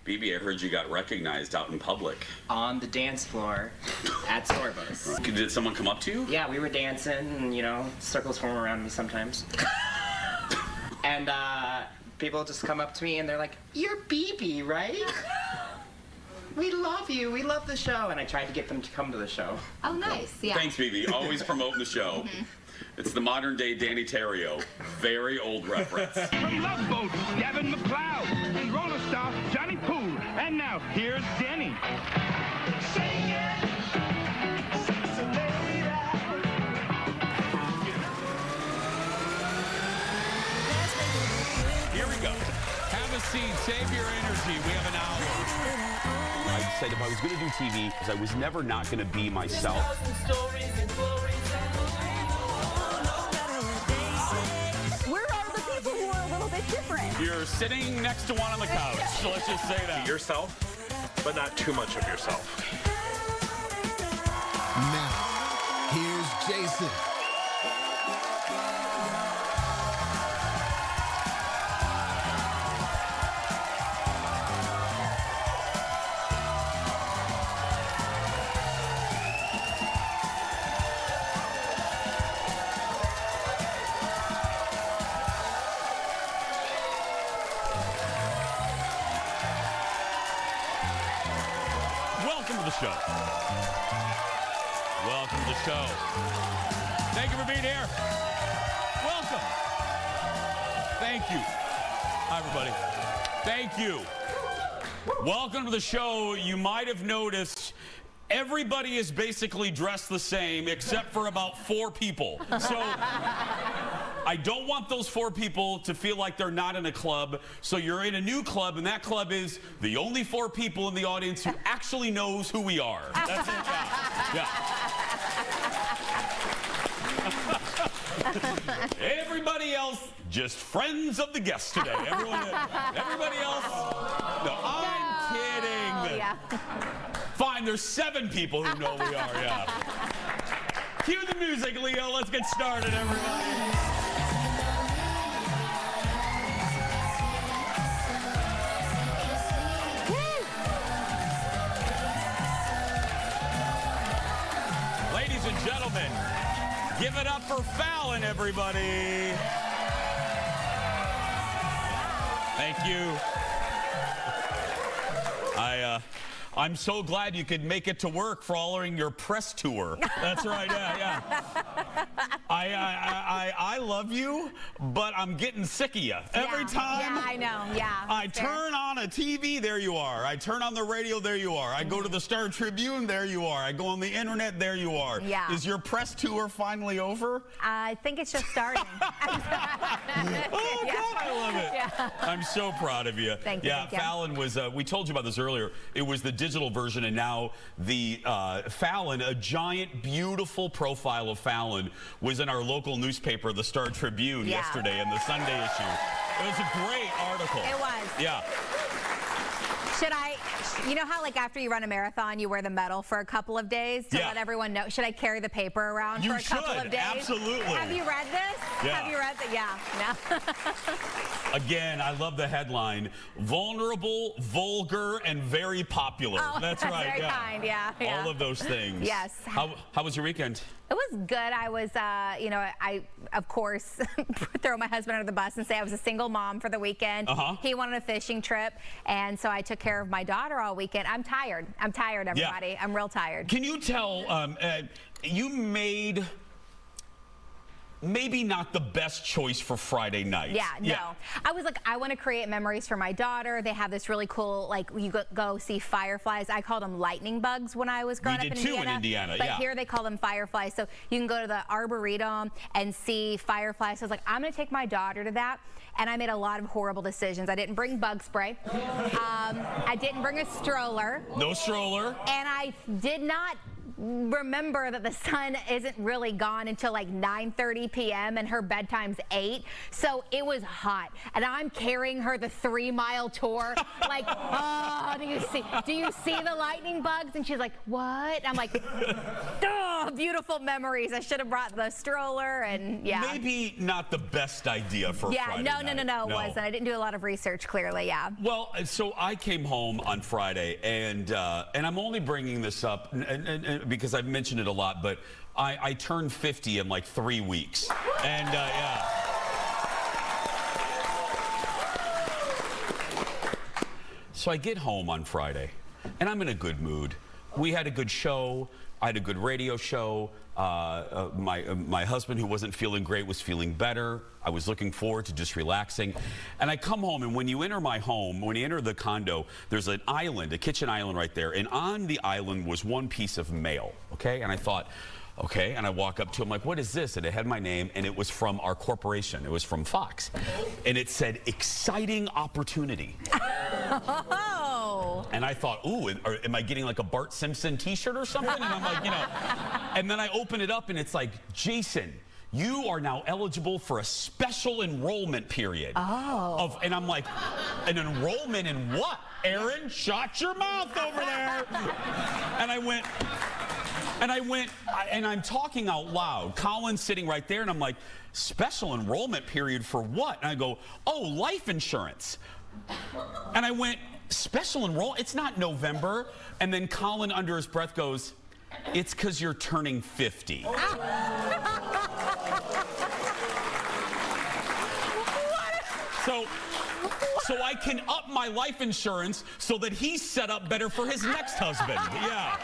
BB, I heard you got recognized out in public. On the dance floor at Sorbos. Did someone come up to you? Yeah, we were dancing, and, you know, circles form around me sometimes. And people just come up to me and they're like, "You're BB, right? We love you. We love the show." And I tried to get them to come to the show. Oh, nice. Yeah. Thanks, BB. Always promoting the show. It's the modern day Danny Terrio. Very old reference. From Love Boat, Gavin McLeod, and roller star Johnny Poole. And now, here's Denny. Sing it. Here we go. Have a seat. Save your energy. We have an hour. I said if I was going to do TV, because I was never not going to be myself. We're all the people who are a little bit different. You're sitting next to one on the couch. So let's just say that. Yourself, but not too much of yourself. Now, here's Jason. Welcome to the show. Welcome to the show. Thank you for being here. Welcome. Thank you. Hi, everybody. Thank you. Welcome to the show. You might have noticed everybody is basically dressed the same except for about 4 people. So I don't want those 4 people to feel like they're not in a club. So you're in a new club, and that club is the only 4 people in the audience who actually knows who we are. That's it. Yeah. Everybody else, just friends of the guests today. Everybody else. No, I'm kidding. Yeah. Fine, there's 7 people who know we are. Yeah. Cue the music, Leo. Let's get started, everybody. Ladies and gentlemen, give it up for Fallon, everybody. Thank you. I'm so glad you could make it to work following your press tour. That's right, yeah. I love you, but I'm getting sick of you. Every time I know, I turn on a TV, there you are. I turn on the radio, there you are. I go to the Star Tribune, there you are. I go on the internet, there you are. Yeah. Is your press tour finally over? I think it's just starting. Oh, God, I love it. Yeah. I'm so proud of you. Thank you. Yeah, Fallon was, we told you about this earlier. It was the digital version, and now the Fallon, a giant, beautiful profile of Fallon, was in our local newspaper, the Star Tribune, yesterday in the Sunday issue. It was a great article. It was. Yeah. Should I, you know how like after you run a marathon, you wear the medal for a couple of days to let everyone know? Should I carry the paper around for a couple of days? Absolutely. Have you read this? Yeah. Have you read that? Yeah. No. Again, I love the headline: vulnerable, vulgar, and very popular. Oh, that's right. Very kind, yeah. All of those things. Yes. How was your weekend? It was good. I was, you know, I, of course, throw my husband under the bus and say I was a single mom for the weekend. He wanted a fishing trip, and so I took care of my daughter all weekend. I'm tired. I'm tired, everybody. Yeah. I'm real tired. Can you tell, you made maybe not the best choice for Friday night. Yeah, no. I was like, I want to create memories for my daughter. They have this really cool, like, you go see fireflies. I called them lightning bugs when I was growing up in Indiana. We did too in Indiana, but here they call them fireflies. So you can go to the Arboretum and see fireflies. So I was like, I'm going to take my daughter to that. And I made a lot of horrible decisions. I didn't bring bug spray. I didn't bring a stroller. No stroller. And I did not remember that the sun isn't really gone until like 9:30 p.m. and her bedtime's 8. So it was hot. And I'm carrying her the 3-mile tour. Like, oh, do you see the lightning bugs? And she's like, what? And I'm like, oh, beautiful memories. I should have brought the stroller and yeah. Maybe not the best idea for Friday night. No, it wasn't. I didn't do a lot of research, clearly, yeah. Well, so I came home on Friday, and I'm only bringing this up and because I've mentioned it a lot, but I turned 50 in like 3 weeks. And yeah. So I get home on Friday, and I'm in a good mood. We had a good show. I had a good radio show. My husband, who wasn't feeling great, was feeling better. I was looking forward to just relaxing. And I come home, and when you enter my home, when you enter the condo, there's an island, a kitchen island right there. And on the island was one piece of mail, okay? And I thought, okay, and I walk up to him like, what is this? And it had my name, and it was from our corporation. It was from Fox. And it said, exciting opportunity. Oh. And I thought, ooh, am I getting like a Bart Simpson t-shirt or something? And I'm like, and then I open it up, and it's like, Jason, you are now eligible for a special enrollment period. Oh. And I'm like, an enrollment in what? Aaron, shut your mouth over there. And I'm talking out loud. Colin's sitting right there, and I'm like, special enrollment period for what? And I go, oh, life insurance. And I went, special enrollment? It's not November. And then Colin, under his breath, goes, it's because you're turning 50. So I can up my life insurance so that he's set up better for his next husband. Yeah.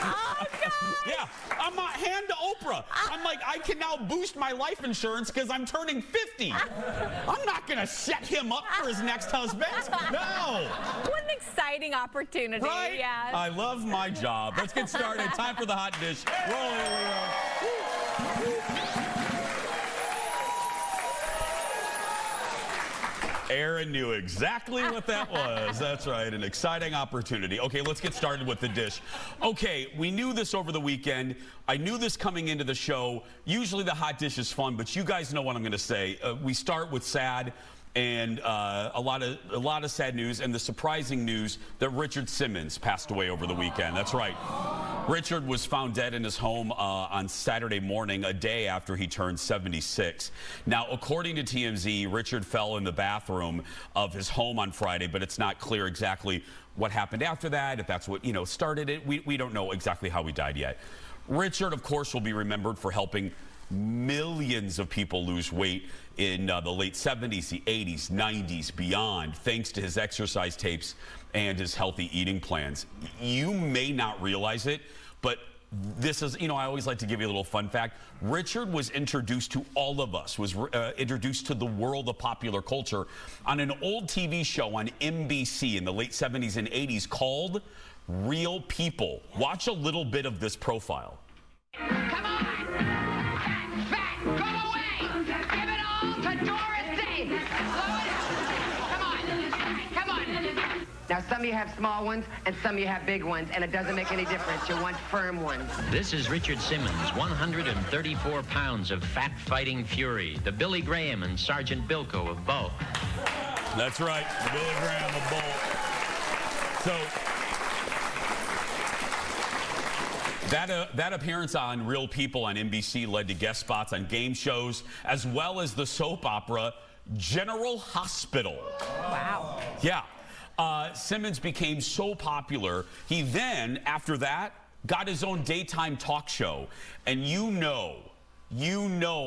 Oh, God. Yeah. I'm not hand to Oprah. I'm like, I can now boost my life insurance because I'm turning 50. I'm not going to set him up for his next husband. No. What an exciting opportunity. Right? Yeah. I love my job. Let's get started. Time for the hot dish. Roll it. Aaron knew exactly what that was. That's right, an exciting opportunity. Okay, let's get started with the dish. Okay, we knew this over the weekend. I knew this coming into the show. Usually the hot dish is fun, but you guys know what I'm going to say. We start with sad, and a lot of sad news, and the surprising news that Richard Simmons passed away over the weekend. That's right. Richard was found dead in his home on Saturday morning, a day after he turned 76. Now, according to TMZ, Richard fell in the bathroom of his home on Friday, but it's not clear exactly what happened after that, if that's what, started it. We don't know exactly how he died yet. Richard, of course, will be remembered for helping millions of people lose weight in the late 70s, the 80s, 90s, beyond, thanks to his exercise tapes and his healthy eating plans. You may not realize it, but this is, I always like to give you a little fun fact. Richard was introduced to all of us, was introduced to the world of popular culture on an old TV show on NBC in the late 70s and 80s called Real People. Watch a little bit of this profile. Come on! Fat! Go away! Give it all to Doris Day! Slow it down! Come on! Now, some of you have small ones, and some of you have big ones, and it doesn't make any difference. You want firm ones. This is Richard Simmons, 134 pounds of fat-fighting fury. The Billy Graham and Sergeant Bilko of both. That's right, Billy Graham of both. So, that appearance on Real People on NBC led to guest spots on game shows, as well as the soap opera General Hospital. Wow. Yeah. Simmons became so popular, he then, after that, got his own daytime talk show. And you know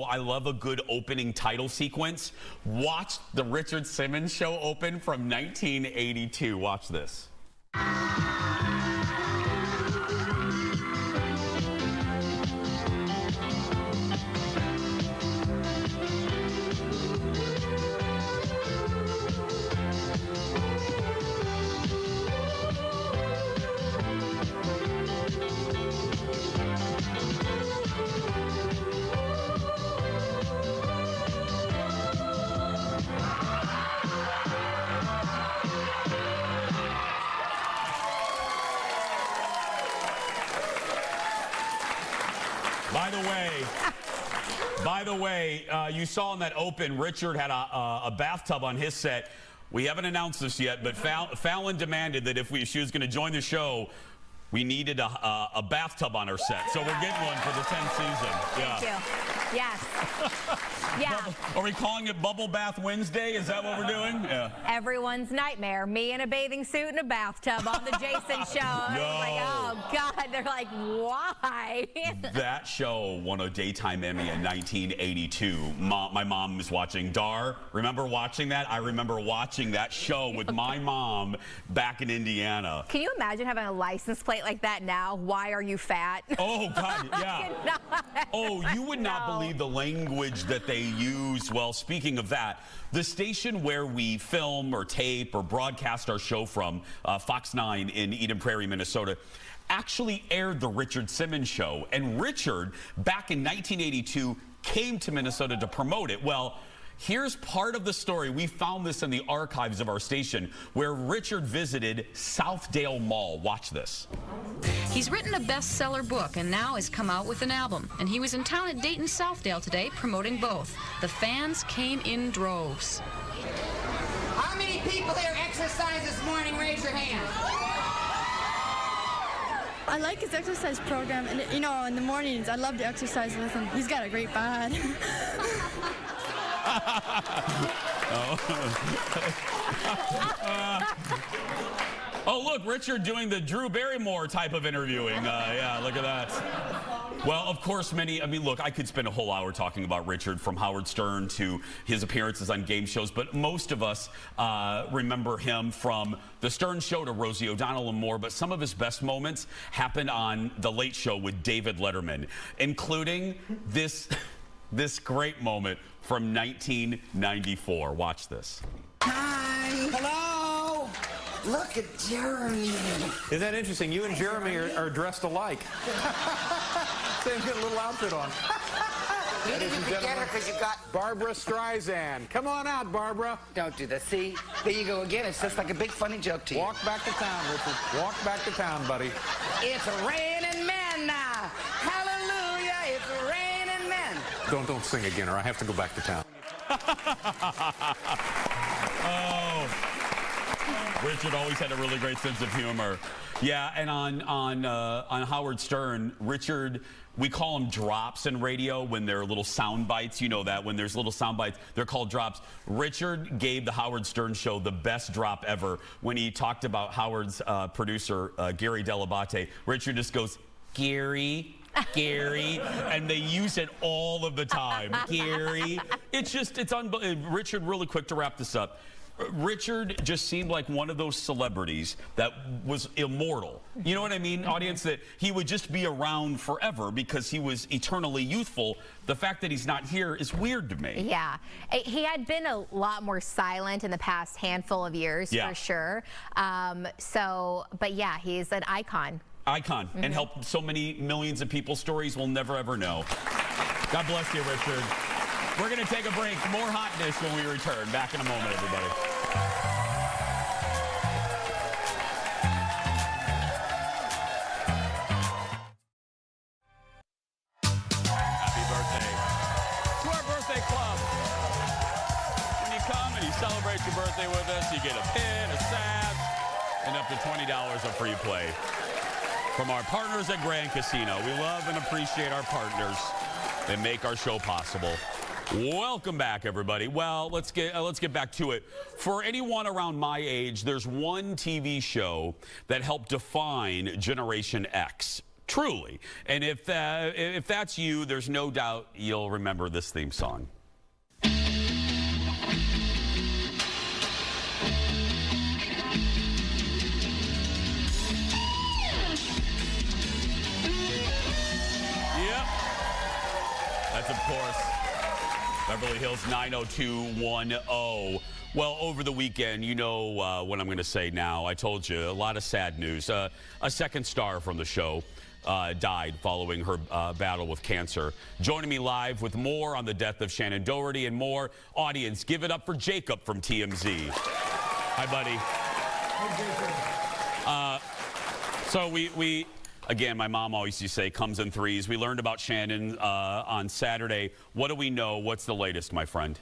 I love a good opening title sequence. Watch the Richard Simmons Show open from 1982. Watch this. By the way, you saw in that open, Richard had a bathtub on his set. We haven't announced this yet, but Fallon demanded that if she was going to join the show, we needed a bathtub on our set. So we're getting one for the 10th season. Thank you. Yes. Yeah. Are we calling it Bubble Bath Wednesday? Is that what we're doing? Yeah. Everyone's nightmare. Me in a bathing suit and a bathtub on the Jason show. I was like, oh, God. They're like, why? That show won a Daytime Emmy in 1982. My mom was watching Dar. Remember watching that? I remember watching that show with my mom back in Indiana. Can you imagine having a license plate like that now? Why are you fat? Oh, God, yeah. Oh, you would not believe the language that they use. Well, speaking of that, the station where we film or tape or broadcast our show from, Fox 9 in Eden Prairie, Minnesota, actually aired the Richard Simmons show. And Richard, back in 1982, came to Minnesota to promote it. Well, here's part of the story. We found this in the archives of our station where Richard visited Southdale Mall. Watch this. He's written a bestseller book and now has come out with an album. And he was in town at Dayton Southdale today promoting both. The fans came in droves. How many people here exercised this morning? Raise your hand. I like his exercise program, and you know, in the mornings I love to exercise with him. He's got a great bod. Oh, look, Richard doing the Drew Barrymore type of interviewing. Yeah, look at that. Well, of course, look, I could spend a whole hour talking about Richard, from Howard Stern to his appearances on game shows, but most of us remember him from The Stern Show to Rosie O'Donnell and more, but some of his best moments happened on The Late Show with David Letterman, including this great moment from 1994. Watch this. Hi. Hello. Look at Jeremy. Isn't that interesting? You and Jeremy are dressed alike. Same little outfit on. You didn't get her because you got Barbara Streisand. Come on out, Barbara. Don't do that. See? There you go again. It's just like a big funny joke to you. Walk back to town, Richard. Walk back to town, buddy. It's raining men now. Hallelujah. It's raining men. Don't sing again, or I have to go back to town. Oh. Richard always had a really great sense of humor. Yeah, and on Howard Stern, Richard, we call them drops in radio when they're little sound bites. You know that when there's little sound bites, they're called drops. Richard gave the Howard Stern show the best drop ever when he talked about Howard's producer, Gary Delabate. Richard just goes, Gary, and they use it all of the time. Gary. It's unbelievable. Richard, really quick to wrap this up. Richard just seemed like one of those celebrities that was immortal. You know what I mean, audience? That he would just be around forever because he was eternally youthful. The fact that he's not here is weird to me. Yeah. He had been a lot more silent in the past handful of years, for sure. But yeah, he's an icon. And helped so many millions of people's stories we'll never, ever know. God bless you, Richard. We're going to take a break. More Hot Dish when we return. Back in a moment, everybody. Happy birthday to our birthday club. When you come and you celebrate your birthday with us, you get a pin, a sash, and up to $20 of free play from our partners at Grand Casino. We love and appreciate our partners that make our show possible. Welcome back, everybody. Well, let's get back to it. For anyone around my age, there's one TV show that helped define Generation X. Truly. And if that's you, there's no doubt you'll remember this theme song. Yep. That's, of course, Beverly Hills 90210. Well, over the weekend, you know what I'm going to say now. I told you, a lot of sad news. A second star from the show died following her battle with cancer. Joining me live with more on the death of Shannen Doherty and more. Audience, give it up for Jacob from TMZ. Hi, buddy. Hey, Jacob. So we again, my mom always used to say, comes in threes. We learned about Shannen on Saturday. What do we know? What's the latest, my friend?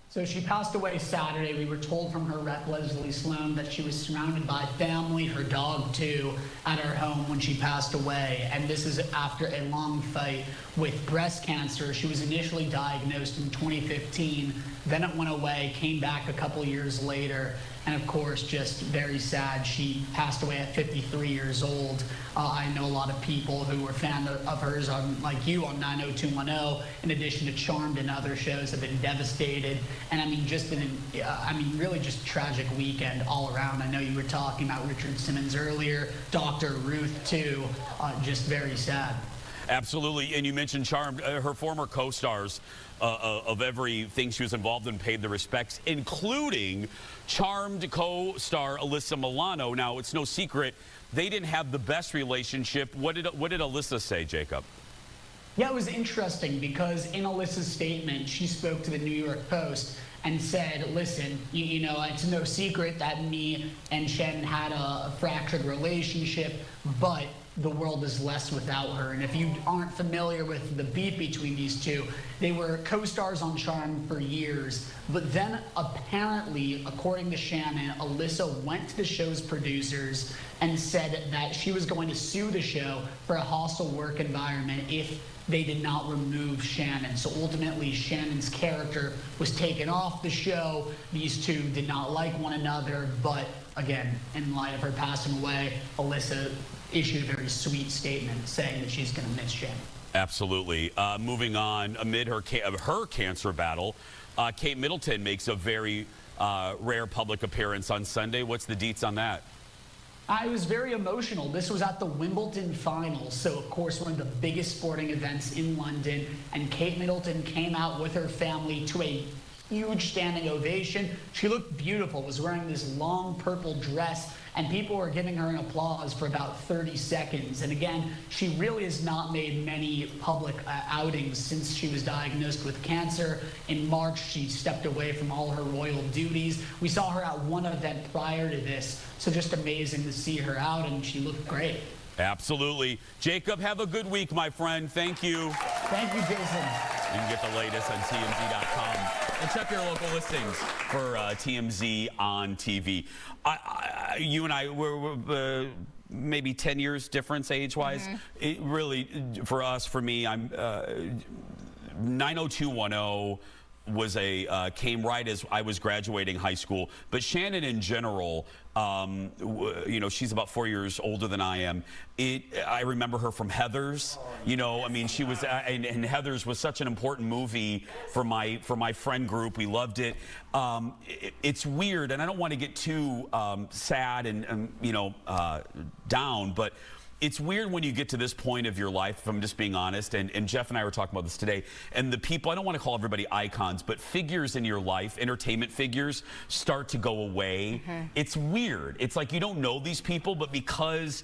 So she passed away Saturday. We were told from her rep, Leslie Sloan, that she was surrounded by family, her dog too, at her home when she passed away. And this is after a long fight with breast cancer. She was initially diagnosed in 2015, then it went away, came back a couple years later, and of course, just very sad. She passed away at 53 years old. I know a lot of people who were fans of hers, like you, on 90210, in addition to Charmed and other shows, have been devastated. And I mean, really just tragic weekend all around. I know you were talking about Richard Simmons earlier, Dr. Ruth too, just very sad. Absolutely, and you mentioned Charmed. Her former co-stars of everything she was involved in paid the respects, including Charmed co-star Alyssa Milano. Now, it's no secret they didn't have the best relationship. What did Alyssa say, Jacob? Yeah, it was interesting because in Alyssa's statement, she spoke to the New York Post and said, listen, you know, it's no secret that me and Shannen had a fractured relationship, but the world is less without her. And if you aren't familiar with the beef between these two, they were co-stars on Charmed for years. But then apparently, according to Shannen, Alyssa went to the show's producers and said that she was going to sue the show for a hostile work environment if they did not remove Shannen. So ultimately, Shannen's character was taken off the show. These two did not like one another, but again, in light of her passing away, Alyssa issued a very sweet statement saying that she's going to miss Shannen. Absolutely. Moving on, amid her cancer battle, Kate Middleton makes a very rare public appearance on Sunday. What's the deets on that? It was very emotional. This was at the Wimbledon finals, so of course one of the biggest sporting events in London, and Kate Middleton came out with her family to a huge standing ovation. She looked beautiful, was wearing this long purple dress, and people were giving her an applause for about 30 seconds. And again, she really has not made many public outings since she was diagnosed with cancer. In March, she stepped away from all her royal duties. We saw her at one event prior to this, so just amazing to see her out, and she looked great. Absolutely. Jacob, have a good week, my friend. Thank you. Thank you, Jason. You can get the latest on TMZ.com. And check your local listings for TMZ on TV. You and I were maybe 10 years difference age-wise. Mm-hmm. It really, for me, I'm 90210 was came right as I was graduating high school. But Shannen in general, you know, she's about 4 years older than I am. I remember her from Heathers. You know, I mean, she was, and Heathers was such an important movie for my friend group. We loved it. It's weird, and I don't want to get too sad and you know, down, but it's weird when you get to this point of your life, if I'm just being honest, and Jeff and I were talking about this today, and the people, I don't want to call everybody icons, but figures in your life, entertainment figures, start to go away. Mm-hmm. It's weird. It's like you don't know these people, but because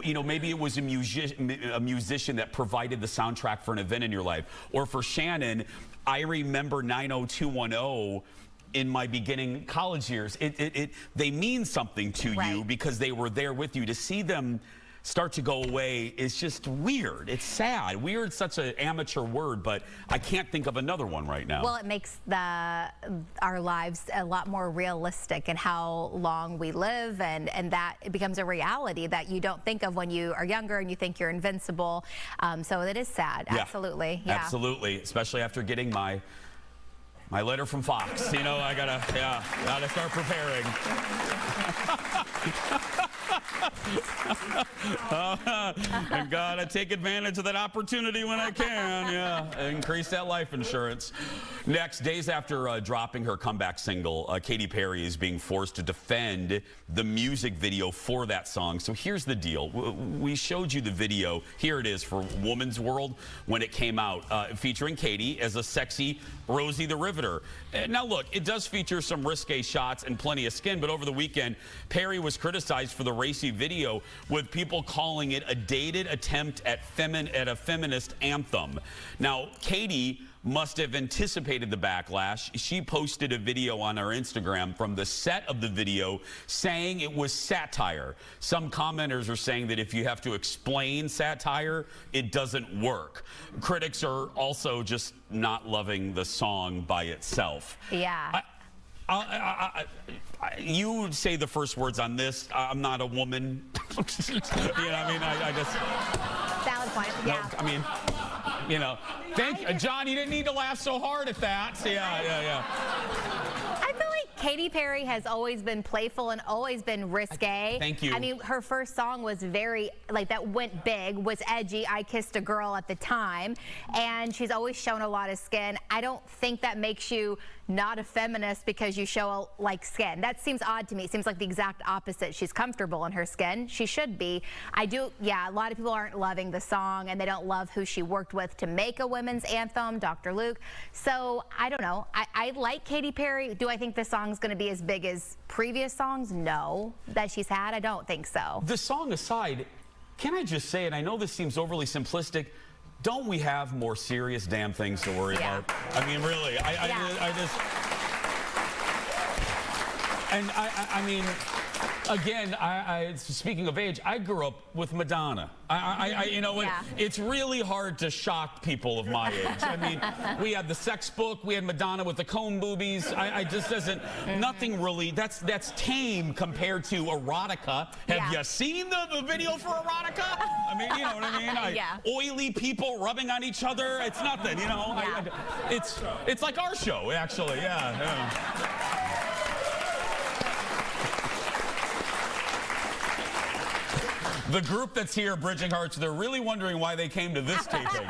you know, maybe it was a musician that provided the soundtrack for an event in your life. Or for Shannen, I remember 90210 in my beginning college years. They mean something to you because they were there with you. To see them start to go away is just weird. It's sad. Weird's such an amateur word, but I can't think of another one right now. Well, it makes our lives a lot more realistic in how long we live, and that it becomes a reality that you don't think of when you are younger and you think you're invincible. So it is sad. Yeah. Absolutely. Yeah. Absolutely. Especially after getting my letter from Fox. You know, I gotta start preparing. I gotta take advantage of that opportunity when I can. Yeah, increase that life insurance. Next, days after dropping her comeback single, Katy Perry is being forced to defend the music video for that song. So here's the deal. We showed you the video. Here it is for Woman's World when it came out, featuring Katy as a sexy Rosie the Riveter. Now look, it does feature some risque shots and plenty of skin, but over the weekend, Perry was criticized for the racy controversy video with people calling it a dated attempt at a feminist anthem. Now, Katie must have anticipated the backlash. She posted a video on her Instagram from the set of the video saying it was satire. Some commenters are saying that if you have to explain satire, it doesn't work. Critics are also just not loving the song by itself. Yeah. You say the first words on this. I'm not a woman. You know what I mean? I just... Valid point. Yeah. No, I mean... You know, John, you didn't need to laugh so hard at that. Yeah. I feel like Katy Perry has always been playful and always been risque. Thank you. I mean, her first song was very, like, that went big, was edgy. I Kissed a Girl at the time. And she's always shown a lot of skin. I don't think that makes you not a feminist because you show, like, skin. That seems odd to me. It seems like the exact opposite. She's comfortable in her skin. She should be. A lot of people aren't loving the song, and they don't love who she worked with to make a women's anthem, Dr. Luke. So, I don't know. I like Katy Perry. Do I think the song's going to be as big as previous songs? No. That she's had? I don't think so. The song aside, can I just say, and I know this seems overly simplistic, don't we have more serious damn things to worry about? I mean, really, I mean, again, speaking of age, I grew up with Madonna. It's really hard to shock people of my age. I mean, we had the sex book, we had Madonna with the cone boobies. I just doesn't, nothing really, that's tame compared to erotica. Have you seen the video for erotica? I mean, you know what I mean? Oily people rubbing on each other, it's nothing, you know? It's like our show, actually, The group that's here, Bridging Hearts, they're really wondering why they came to this taping.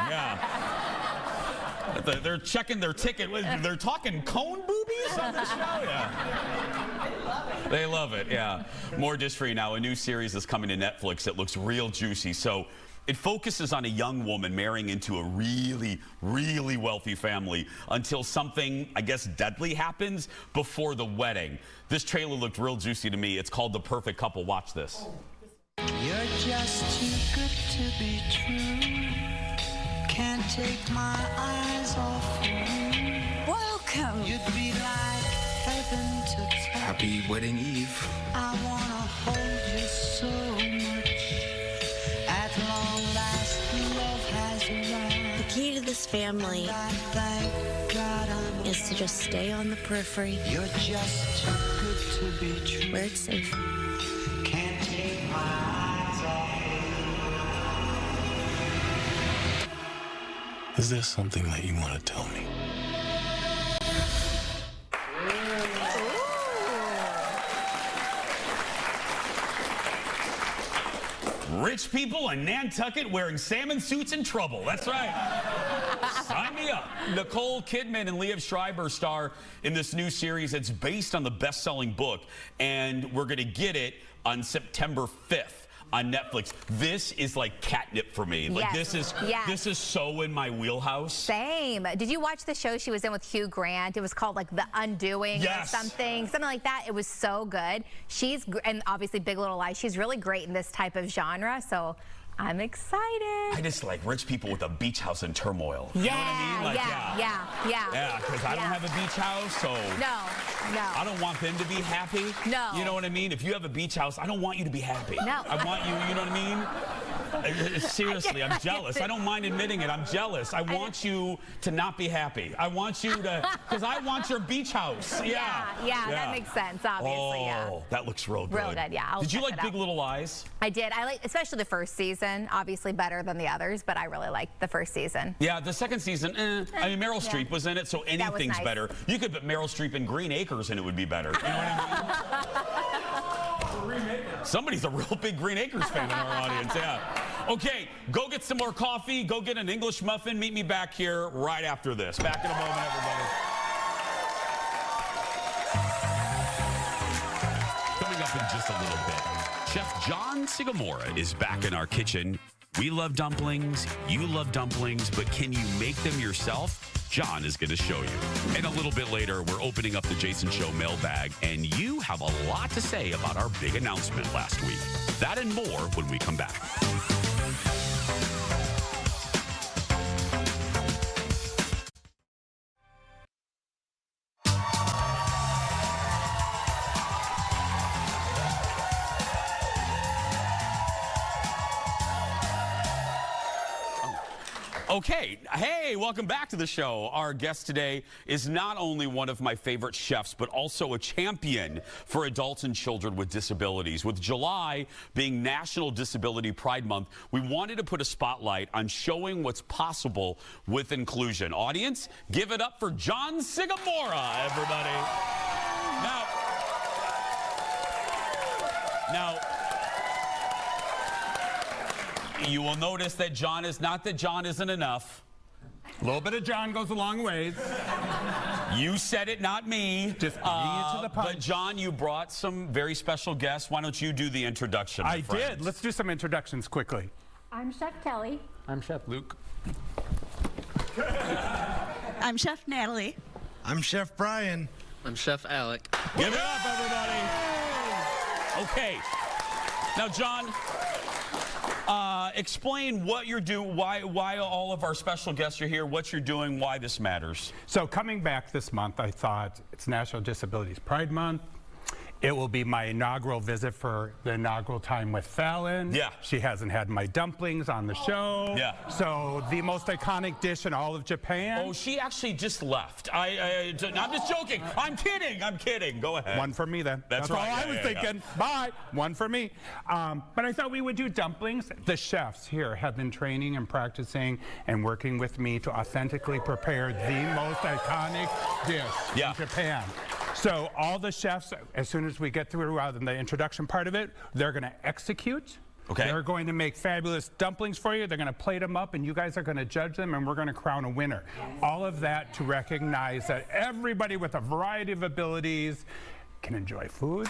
They're checking their ticket. They're talking cone boobies on the show? They love it, More Dish for You now. A new series is coming to Netflix that looks real juicy. So it focuses on a young woman marrying into a really, really wealthy family until something, I guess, deadly happens before the wedding. This trailer looked real juicy to me. It's called The Perfect Couple. Watch this. You're just too good to be true. Can't take my eyes off you. Welcome. You'd be like heaven to touch. Happy wedding eve. I wanna hold you so much. At long last, love has arrived. The key to this family is to just stay on the periphery. You're just too good to be true. Where it's safe. Can't take my eyes off you. Is there something that you want to tell me? Rich people in Nantucket wearing salmon suits in trouble. That's right. Sign me up. Nicole Kidman and Liev Schreiber star in this new series. It's based on the best-selling book, and we're going to get it on September 5th. On Netflix. This is like catnip for me. Like this is so in my wheelhouse. Same. Did you watch the show she was in with Hugh Grant? It was called like The Undoing or something like that. It was so good. And obviously Big Little Lies. She's really great in this type of genre. So I'm excited. I just like rich people with a beach house in turmoil. You know what I mean? Like, yeah, because I don't have a beach house, so no. I don't want them to be happy. No. You know what I mean? If you have a beach house, I don't want you to be happy. No. I want you know what I mean? Seriously, I'm jealous. I don't mind admitting it. I'm jealous. I want you to not be happy. I want you to, because I want your beach house. Yeah, that makes sense, obviously, that looks real good. Real good, yeah. Did you like Big Little Lies? I did. I like, especially the first season, obviously better than the others, but I really liked the first season. Yeah, the second season, I mean, Meryl Streep was in it, so anything's better. You could put Meryl Streep in Green Acres and it would be better. You know what I mean? Somebody's a real big Green Acres fan in our audience, Okay, go get some more coffee. Go get an English muffin. Meet me back here right after this. Back in a moment, everybody. Coming up in just a little bit, Chef John Sugimura is back in our kitchen. We love dumplings. You love dumplings, but can you make them yourself? John is going to show you. And a little bit later, we're opening up the Jason Show mailbag, and you have a lot to say about our big announcement last week. That and more when we come back. Okay, hey, welcome back to the show. Our guest today is not only one of my favorite chefs, but also a champion for adults and children with disabilities. With July being National Disability Pride Month, we wanted to put a spotlight on showing what's possible with inclusion. Audience, give it up for John Sugimura, everybody. Now, you will notice that John is not that John isn't enough. A little bit of John goes a long ways. You said it, not me. Just bringing it to the punch. But John, you brought some very special guests. Why don't you do the introduction? I did. Let's do some introductions quickly. I'm Chef Kelly. I'm Chef Luke. I'm Chef Natalie. I'm Chef Brian. I'm Chef Alec. Give it up, everybody. Okay. Now, John, explain what you're doing, why all of our special guests are here, what you're doing, why this matters. So coming back this month, I thought it's National Disabilities Pride Month. It will be my inaugural visit for the inaugural time with Fallon. Yeah. She hasn't had my dumplings on the show. Yeah. So the most iconic dish in all of Japan. Oh, she actually just left. I'm just joking. I'm kidding. Go ahead. One for me then. That's right. all I was thinking. Bye. One for me. But I thought we would do dumplings. The chefs here have been training and practicing and working with me to authentically prepare the most iconic dish in Japan. So all the chefs, as soon as we get through the introduction part of it, they're going to execute. Okay. They're going to make fabulous dumplings for you. They're going to plate them up, and you guys are going to judge them, and we're going to crown a winner. All of that to recognize that everybody with a variety of abilities can enjoy food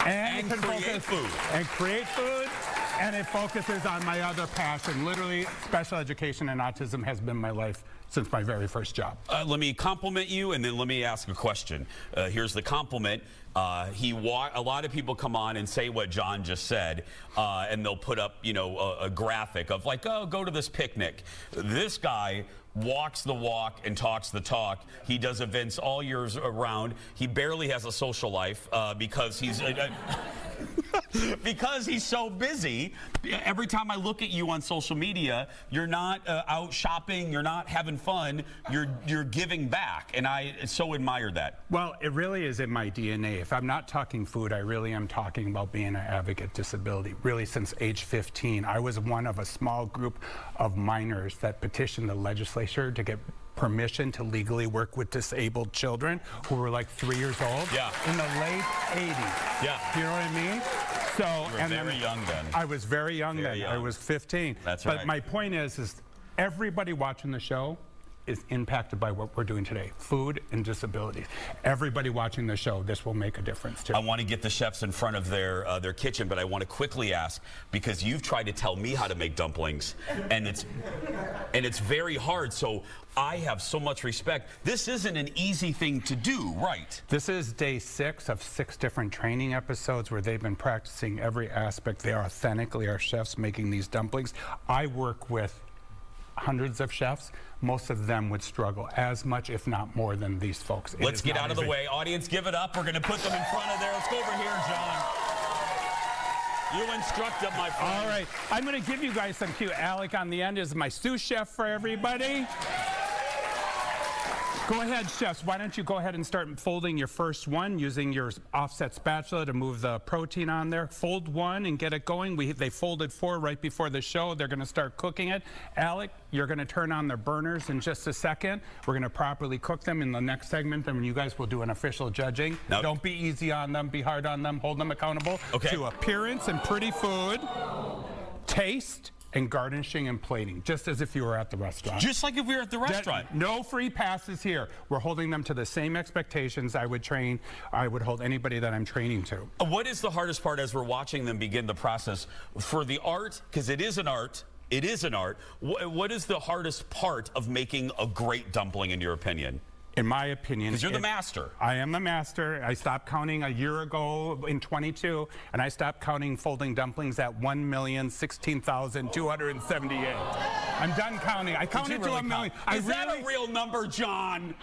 and can create food. And it focuses on my other passion. Literally, special education and autism has been my life since my very first job. Let me compliment you, and then let me ask a question. Here's the compliment. A lot of people come on and say what John just said, and they'll put up, a graphic of like, oh, go to this picnic. This guy walks the walk and talks the talk. He does events all years around. He barely has a social life because he's because he's so busy. Every time I look at you on social media, you're not out shopping, you're not having fun, you're giving back, and I so admire that. Well, it really is in my DNA. If I'm not talking food, I really am talking about being an advocate disability. Really, since age 15, I was one of a small group of minors that petitioned the legislature to get permission to legally work with disabled children who were like 3 years old in the late 80s. Yeah. You know what I mean? So, you were very young then. I was very young then. I was 15. That's right. But my point is everybody watching the show is impacted by what we're doing today, food and disabilities. Everybody watching the show, this will make a difference too. I want to get the chefs in front of their kitchen, but I want to quickly ask, because you've tried to tell me how to make dumplings, and it's very hard, so I have so much respect. This isn't an easy thing to do, right? This is day 6 of 6 different training episodes where they've been practicing every aspect. They are authentically our chefs making these dumplings. I work with hundreds of chefs. Most of them would struggle as much, if not more, than these folks. Let's get out of the way. Audience, give it up. We're going to put them in front of there. Let's go over here, John. You instruct them, my friend. All right. I'm going to give you guys some cue. Alec on the end is my sous chef for everybody. Go ahead, chefs. Why don't you go ahead and start folding your first one using your offset spatula to move the protein on there. Fold one and get it going. They folded 4 right before the show. They're going to start cooking it. Alec, you're going to turn on their burners in just a second. We're going to properly cook them in the next segment, and you guys will do an official judging. Now, don't be easy on them. Be hard on them. Hold them accountable to appearance and pretty food, taste, and garnishing and plating, just as if you were at the restaurant. Just like if we were at the restaurant. No free passes here. We're holding them to the same expectations I would hold anybody that I'm training to. What is the hardest part as we're watching them begin the process for the art, because it is an art, It is an art. What is the hardest part of making a great dumpling, in your opinion? In my opinion, because you're the master. I am the master. I stopped counting a year ago in 22, and I stopped counting folding dumplings at 1,016,278. I'm done counting. I counted to 1 million. Is that a real number, John?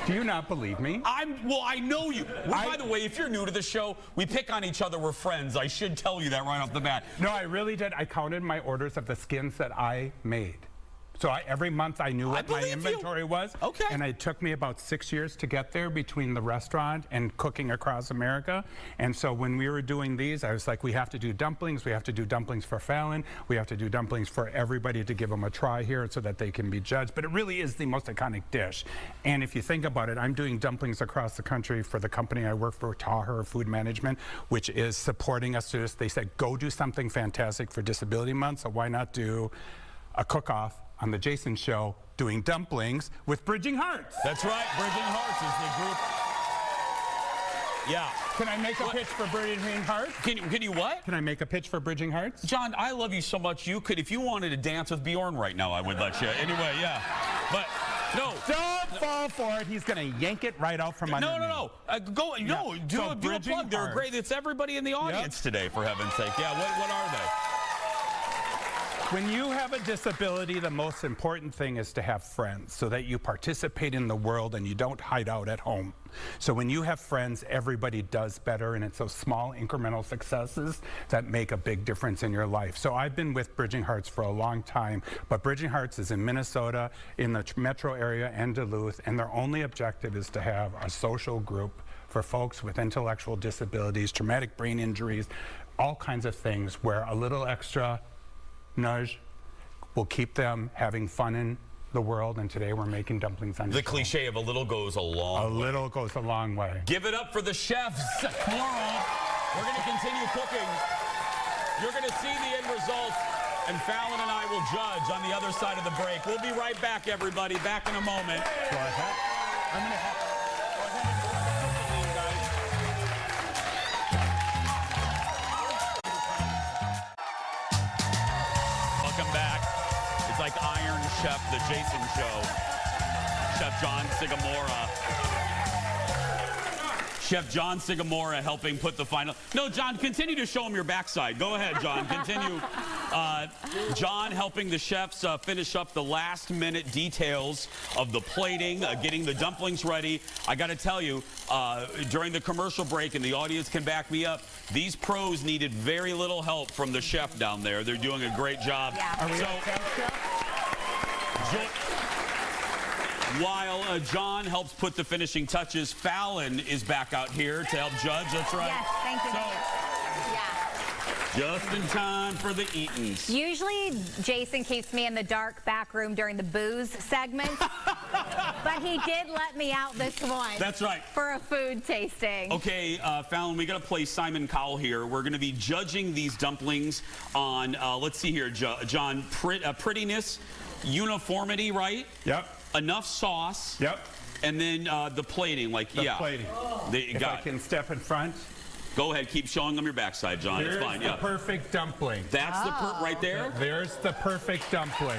Do you not believe me? Well, I know you. By the way, if you're new to the show, we pick on each other. We're friends. I should tell you that right off the bat. No, I really did. I counted my orders of the skins that I made. So every month I knew what my inventory was. Okay. And it took me about 6 years to get there between the restaurant and cooking across America. And so when we were doing these, I was like, we have to do dumplings. We have to do dumplings for Fallon. We have to do dumplings for everybody to give them a try here so that they can be judged. But it really is the most iconic dish. And if you think about it, I'm doing dumplings across the country for the company I work for, Taher Food Management, which is supporting us to this. They said, go do something fantastic for Disability Month. So why not do a cook-off on the Jason Show doing dumplings with Bridging Hearts. That's right, Bridging Hearts is the group. Yeah. Can I make a pitch for Bridging Hearts? Can you what? Can I make a pitch for Bridging Hearts? John, I love you so much. You could, if you wanted to dance with Bjorn right now, I would let you. Anyway, yeah. But no. Don't fall for it. He's going to yank it right out from under me. No. Do a plug. They're great. It's everybody in the audience today, for heaven's sake. Yeah, what are they? When you have a disability, the most important thing is to have friends so that you participate in the world and you don't hide out at home. So when you have friends, everybody does better, and it's those small incremental successes that make a big difference in your life. So I've been with Bridging Hearts for a long time, but Bridging Hearts is in Minnesota, in the metro area, and Duluth, and their only objective is to have a social group for folks with intellectual disabilities, traumatic brain injuries, all kinds of things where a little extra nudge will keep them having fun in the world, and today we're making dumplings on the cliche of a little goes a long way. A little goes a long way. Give it up for the chefs, plural. We're going to continue cooking. You're going to see the end results, and Fallon and I will judge on the other side of the break. We'll be right back, everybody. Back in a moment. Like Iron Chef, the Jason Show. Chef John Sugimura. Chef John Sugimura helping put the final. No, John, continue to show him your backside. Go ahead, John. Continue. John helping the chefs finish up the last minute details of the plating, getting the dumplings ready. I got to tell you, during the commercial break, and the audience can back me up, these pros needed very little help from the chef down there. They're doing a great job. Yeah. Are we while John helps put the finishing touches, Fallon is back out here to help judge. That's right. Yes, thank you. Just in time for the eatings. Usually, Jason keeps me in the dark back room during the booze segment, but he did let me out this one. That's right. For a food tasting. Okay, Fallon, we got to play Simon Cowell here. We're going to be judging these dumplings on, let's see here, John, prettiness, uniformity, right? Yep. Enough sauce. Yep. And then the plating, like, the plating. If I can step in front. Go ahead, keep showing them your backside, John. There's it's fine. The perfect dumpling. That's the right there? There's the perfect dumpling.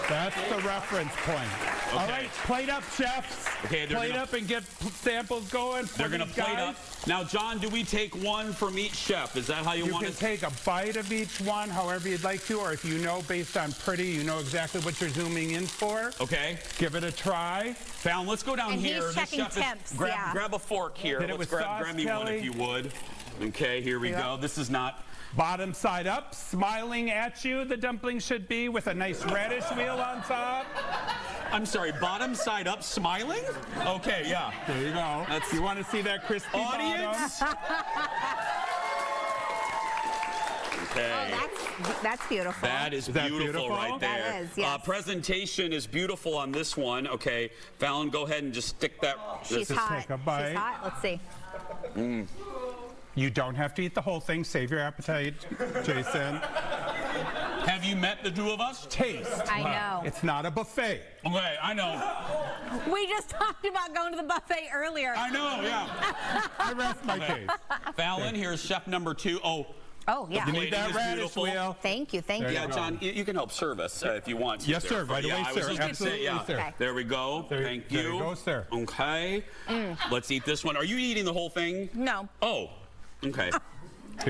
That's the reference point. Okay. All right, plate up, chefs. Okay, plate up and get samples going. They're going to plate up. Now, John, do we take one from each chef? Is that how you want it? You can take a bite of each one, however you'd like to, or if you know based on pretty, you know exactly what you're zooming in for. Okay. Give it a try. Fallon, let's go down here. He's checking temps. Grab a fork here. Hit it let's with sauce, grab me Kelly. one if you would. Okay, here we go. This is not... Bottom side up, smiling at you, the dumpling should be, with a nice radish wheel on top. I'm sorry, bottom side up, smiling? Okay, yeah. There you go. You want to see that crispy audience? bottom? Okay. Oh, that's beautiful. That is beautiful right there. That is, yes. Presentation is beautiful on this one. Okay, Fallon, go ahead and just stick that. She's hot. Take a bite. She's hot. Let's see. You don't have to eat the whole thing. Save your appetite, Jason. Have you met the two of us? Taste. I know. It's not a buffet. Okay, I know. We just talked about going to the buffet earlier. I know, yeah. I rest my case. Fallon, here's chef number 2. Oh, Oh, yeah. You need that radish wheel. Thank you, thank you. Yeah, John, you can help serve us if you want to. Yes, sir. Right away, I was sir. just gonna Absolutely, say, yeah. sir. Okay. There we go. Thank you. There you go, sir. Okay. Let's eat this one. Are you eating the whole thing? No. Oh, okay.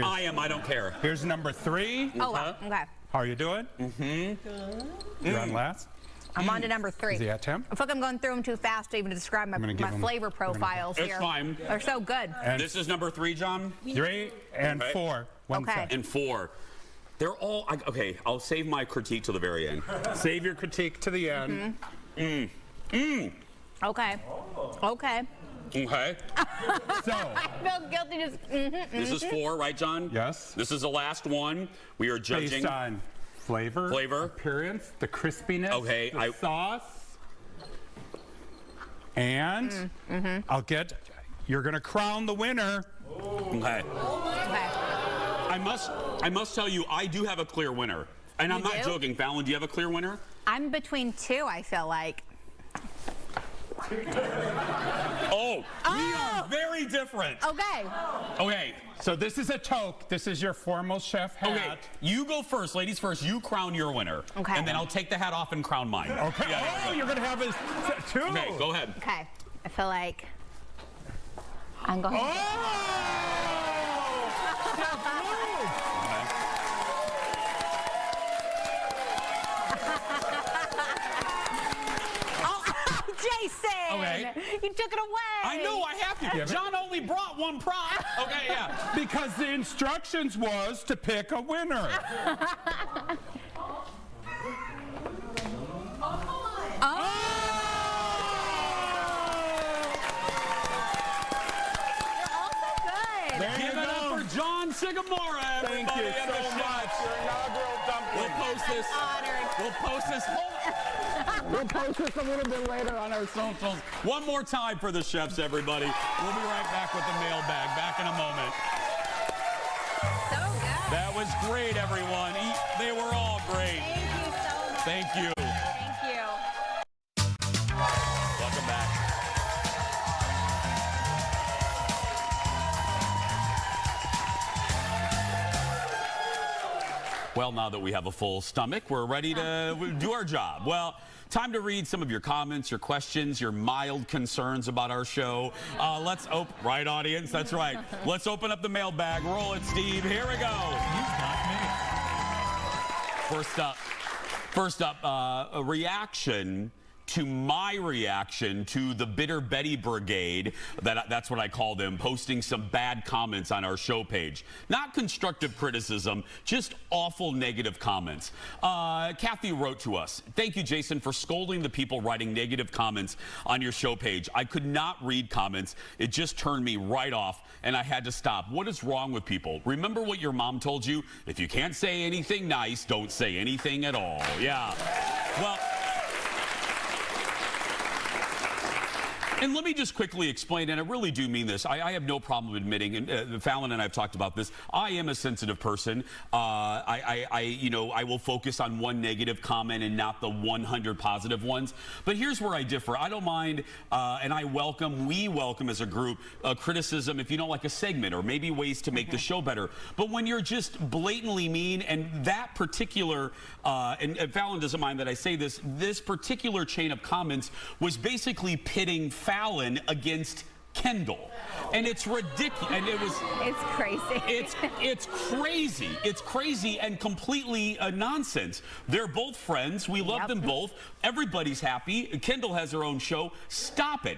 I am. I don't care. Here's number 3. Oh, wow. Okay. How are you doing? You're on last. I'm on to number 3. Is he at 10? I feel like I'm going through them too fast to even describe my flavor profiles here. It's fine. They're so good. And This is number 3, John? 3 and Okay. 4. One Okay. second. And 4. They're all, okay, I'll save my critique till the very end. Save your critique to the end. Okay. Okay. Okay. So, I feel guilty just. This is 4, right, John? yes. This is the last one. We are judging. Based on flavor, appearance, the crispiness, Okay, the sauce, and you're going to crown the winner. Okay. Okay. I must tell you, I do have a clear winner. And I'm You not do? joking. Fallon, do you have a clear winner? I'm between 2, I feel like. Oh, we are very different. Okay. Okay. So this is a toque. This is your formal chef hat. Okay, you go first, ladies first. You crown your winner. Okay. And then I'll take the hat off and crown mine. Okay. Yeah, You're going to have his 2. Okay, go ahead. Okay. I feel like I'm going. Jason! Okay. You took it away! I know, I have to. John only brought one prop. Okay, yeah. Because the instructions was to pick a winner. Give it up for John Sugimura, Thank you everybody, in the so much. shots. Your inaugural dumpling. We'll post this. We'll post this a little bit later on our socials. One more time for the chefs, everybody. We'll be right back with the mailbag. Back in a moment. So good. That was great, everyone. They were all great. Thank you so much. Thank you. Thank you. Welcome back. Well, now that we have a full stomach, we're ready to do our job. Well, time to read some of your comments, your questions, your mild concerns about our show. Let's open, right, audience? That's right. Let's open up the mailbag. Roll it, Steve. Here we go. First up, a reaction to my reaction to the Bitter Betty Brigade, that's what I call them, posting some bad comments on our show page. Not constructive criticism, just awful negative comments. Kathy wrote to us, "Thank you, Jason, for scolding the people writing negative comments on your show page. I could not read comments. It just turned me right off, and I had to stop. What is wrong with people? Remember what your mom told you? If you can't say anything nice, don't say anything at all." Yeah. Well, and let me just quickly explain, and I really do mean this. I have no problem admitting, and Fallon and I have talked about this. I am a sensitive person. I will focus on one negative comment and not the 100 positive ones. But here's where I differ. I don't mind, and we welcome as a group criticism if you don't like a segment or maybe ways to make the show better. But when you're just blatantly mean, and that particular, and Fallon doesn't mind that I say this, this particular chain of comments was basically pitting Fallon against Kendall, and it's ridiculous. And it's crazy. It's crazy. It's crazy and completely nonsense. They're both friends. We love them both. Everybody's happy. Kendall has her own show. Stop it.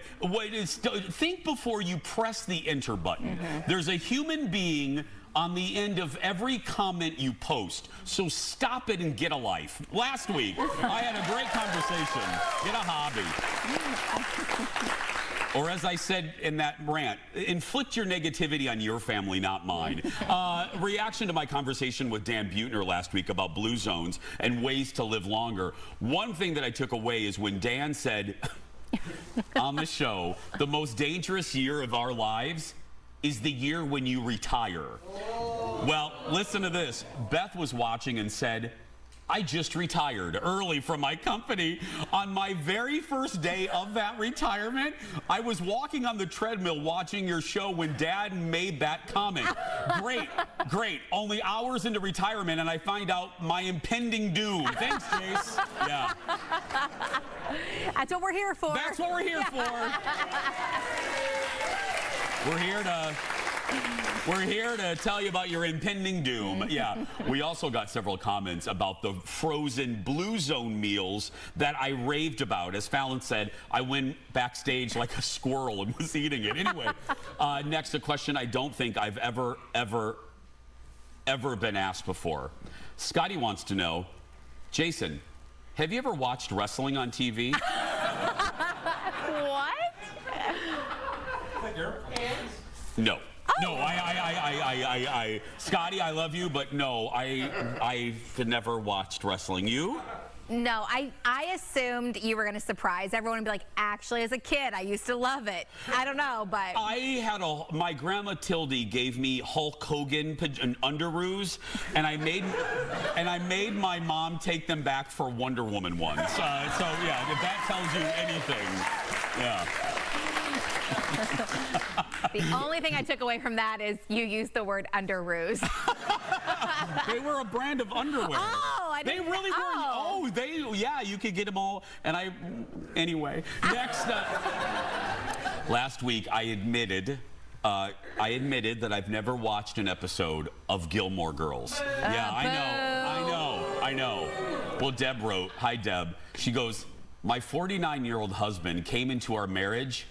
Think before you press the enter button. There's a human being on the end of every comment you post. So stop it and get a life. Last week, I had a great conversation. Get a hobby. Or as I said in that rant, inflict your negativity on your family, not mine. Reaction to my conversation with Dan Buettner last week about blue zones and ways to live longer. One thing that I took away is when Dan said on the show, the most dangerous year of our lives is the year when you retire. Well, listen to this. Beth was watching and said, I just retired early from my company. On my very first day of that retirement, I was walking on the treadmill watching your show when Dad made that comment. Great. Only hours into retirement, and I find out my impending doom. Thanks, Jace. Yeah. That's what we're here for. That's what we're here for. We're here to tell you about your impending doom. Yeah. We also got several comments about the frozen Blue Zone meals that I raved about. As Fallon said, I went backstage like a squirrel and was eating it. Anyway, next, a question I don't think I've ever been asked before. Scotty wants to know, Jason, have you ever watched wrestling on TV? What? No. Oh. No, Scotty, I love you, but no, I've never watched wrestling. You? No, I assumed you were going to surprise everyone and be like, actually, as a kid, I used to love it. I don't know, but... My grandma Tildy gave me Hulk Hogan underoos, and I made my mom take them back for Wonder Woman ones. So yeah, if that tells you anything, yeah. The only thing I took away from that is you used the word underoos. They were a brand of underwear. Oh, I didn't. They really were. Yeah, you could get them all. And anyway, next, last week I admitted that I've never watched an episode of Gilmore Girls. Yeah, I know. Well, Deb wrote, hi Deb. She goes, my 49-year-old husband came into our marriage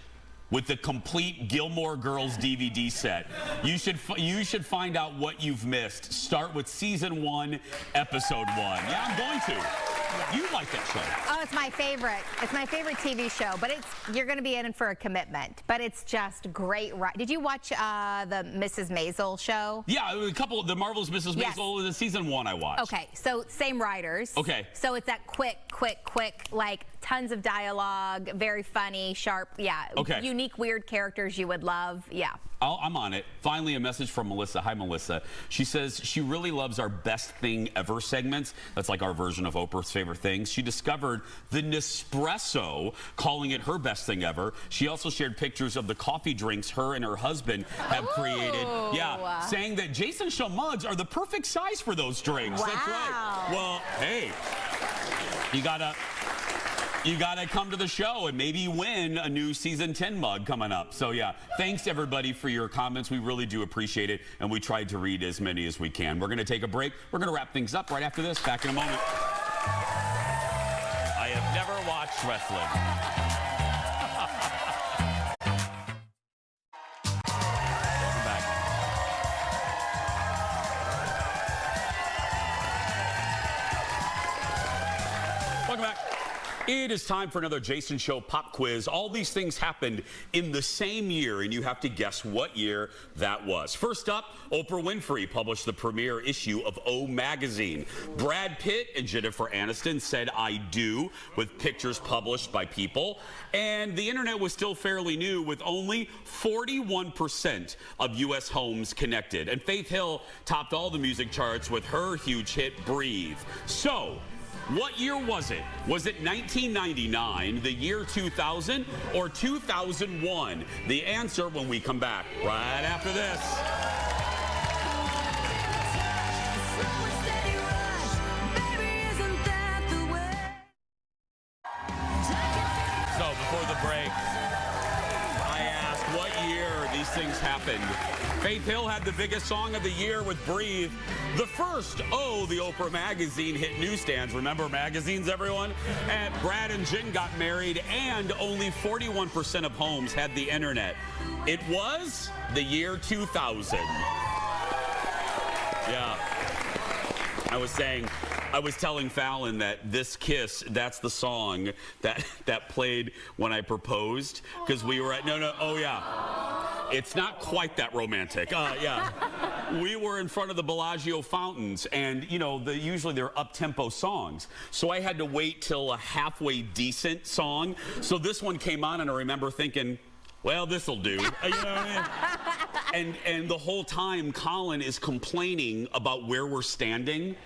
with the complete Gilmore Girls DVD set. You should find out what you've missed. Start with season 1, episode 1. Yeah, I'm going to. Yeah. You like that show. Oh, it's my favorite. It's my favorite TV show, but you're going to be in it for a commitment. But it's just great. Did you watch the Mrs. Maisel show? Yeah, the Marvelous Mrs. Maisel, the season 1 I watched. Okay, so same writers. Okay. So it's that quick, like tons of dialogue, very funny, sharp, yeah. Okay. Unique, weird characters you would love, yeah. I'm on it. Finally, a message from Melissa. Hi, Melissa. She says she really loves our Best Thing Ever segments. That's like our version of Oprah's Favorite Things. She discovered the Nespresso, calling it her best thing ever. She also shared pictures of the coffee drinks her and her husband have created. Yeah, saying that Jason Show mugs are the perfect size for those drinks. Wow. That's right. Well, hey, you gotta come to the show and maybe win a new season 10 mug coming up. So yeah, thanks everybody for your comments. We really do appreciate it, and we tried to read as many as we can. We're gonna take a break. We're gonna wrap things up right after this. Back in a moment. I have never watched wrestling. Welcome back. Welcome back. It is time for another Jason Show pop quiz. All these things happened in the same year, and you have to guess what year that was. First up, Oprah Winfrey published the premiere issue of O Magazine. Brad Pitt and Jennifer Aniston said I do, with pictures published by People. And the internet was still fairly new, with only 41% of U.S. homes connected. And Faith Hill topped all the music charts with her huge hit, Breathe. So, what year was it? Was it 1999, the year 2000, or 2001? The answer when we come back right after this. So before the break, I asked what year these things happened. Faith Hill had the biggest song of the year with Breathe. The first, the Oprah Magazine hit newsstands. Remember magazines, everyone? And Brad and Jen got married, and only 41% of homes had the internet. It was the year 2000. Yeah. I was telling Fallon that This Kiss, that's the song that played when I proposed, because we were at, it's not quite that romantic. We were in front of the Bellagio fountains, and usually they're up-tempo songs. So I had to wait till a halfway decent song. So this one came on, and I remember thinking, well, this'll do. You know what I mean? And the whole time, Colin is complaining about where we're standing.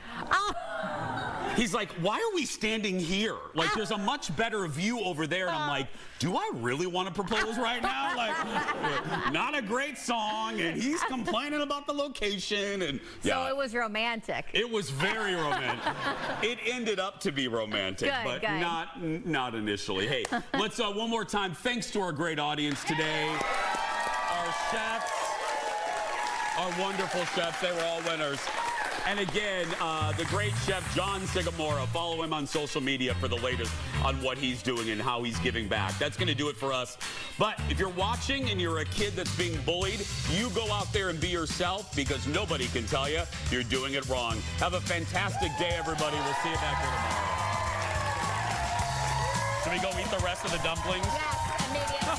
He's like, why are we standing here? Like, there's a much better view over there. And I'm like, do I really want to propose right now? Like, not a great song. And he's complaining about the location. And So it was romantic. It was very romantic. It ended up to be romantic, but good. not initially. Hey, let's one more time. Thanks to our great audience today. Our chefs, our wonderful chefs. They were all winners. And again, the great chef John Sugimura. Follow him on social media for the latest on what he's doing and how he's giving back. That's going to do it for us. But if you're watching and you're a kid that's being bullied, you go out there and be yourself, because nobody can tell you you're doing it wrong. Have a fantastic day, everybody. We'll see you back here tomorrow. Should we go eat the rest of the dumplings? Yes, immediately.